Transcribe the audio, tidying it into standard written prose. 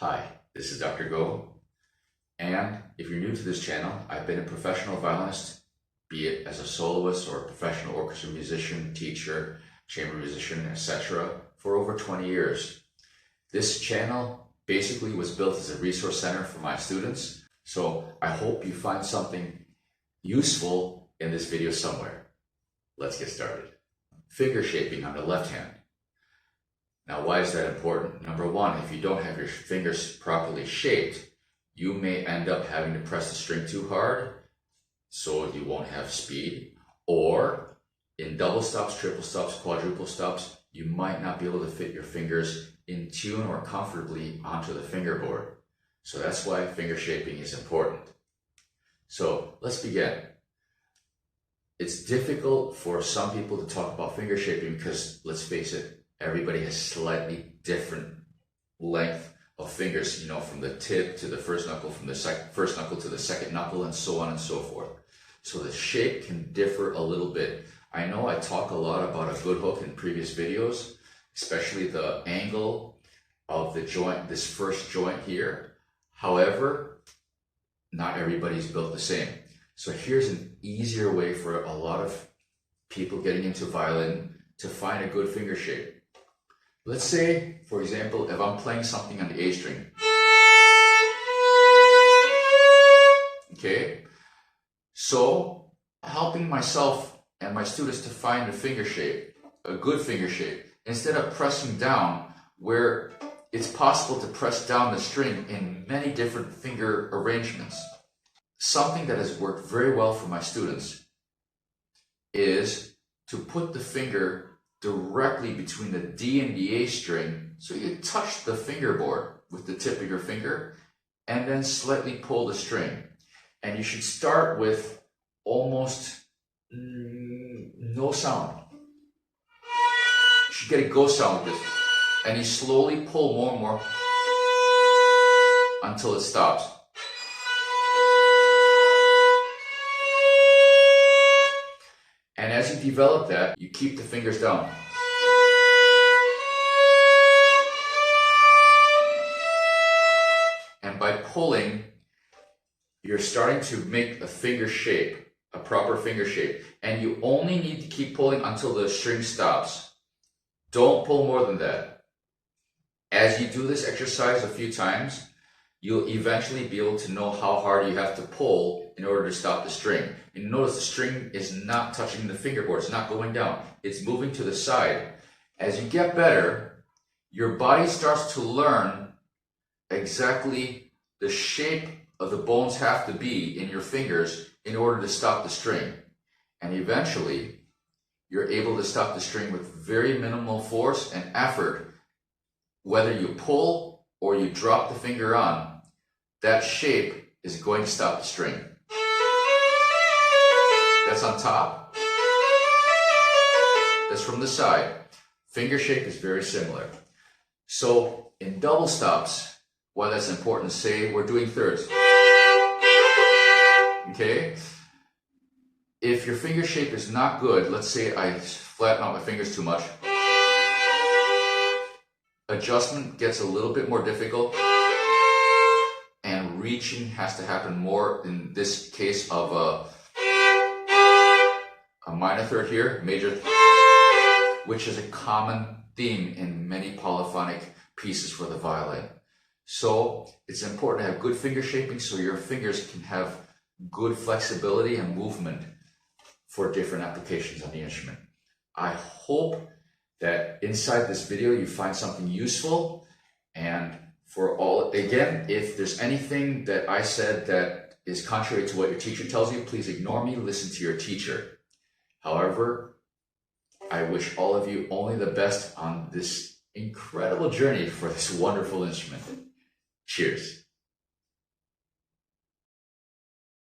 Hi, this is Dr. Go, and if you're new to this channel, I've been a professional violinist, be it as a soloist or a professional orchestra musician, teacher, chamber musician, etc., for over 20 years. This channel basically was built as a resource center for my students, so I hope you find something useful in this video somewhere. Let's get started. Finger shaping on the left hand. Now, why is that important? Number one, if you don't have your fingers properly shaped, you may end up having to press the string too hard, so you won't have speed. Or in double stops, triple stops, quadruple stops, you might not be able to fit your fingers in tune or comfortably onto the fingerboard. So that's why finger shaping is important. So let's begin. It's difficult for some people to talk about finger shaping because, let's face it, everybody has slightly different length of fingers, from the tip to the first knuckle, from the first knuckle to the second knuckle, and so on and so forth. So the shape can differ a little bit. I know I talk a lot about a good hook in previous videos, especially the angle of the joint, this first joint here. However, not everybody's built the same. So here's an easier way for a lot of people getting into violin to find a good finger shape. Let's say, for example, if I'm playing something on the A string. Okay? So, helping myself and my students to find a finger shape, a good finger shape, instead of pressing down, where it's possible to press down the string in many different finger arrangements. Something that has worked very well for my students is to put the finger directly between the D and the A string, so you touch the fingerboard with the tip of your finger and then slightly pull the string. And you should start with almost no sound. You should get a ghost sound with this. And you slowly pull more and more until it stops. And as you develop that, you keep the fingers down. And by pulling, you're starting to make a finger shape, a proper finger shape. And you only need to keep pulling until the string stops. Don't pull more than that. As you do this exercise a few times, you'll eventually be able to know how hard you have to pull in order to stop the string. And notice the string is not touching the fingerboard, it's not going down, it's moving to the side. As you get better, your body starts to learn exactly the shape of the bones have to be in your fingers in order to stop the string. And eventually, you're able to stop the string with very minimal force and effort. Whether you pull or you drop the finger on, that shape is going to stop the string. That's on top. That's from the side. Finger shape is very similar. So in double stops, why that's important, say we're doing thirds. Okay? If your finger shape is not good, let's say I flatten out my fingers too much, adjustment gets a little bit more difficult, and reaching has to happen more in this case of a minor third here, major, which is a common theme in many polyphonic pieces for the violin. So it's important to have good finger shaping so your fingers can have good flexibility and movement for different applications on the instrument. I hope that inside this video you find something useful, and again, if there's anything that I said that is contrary to what your teacher tells you, please ignore me, listen to your teacher. However, I wish all of you only the best on this incredible journey for this wonderful instrument. Cheers.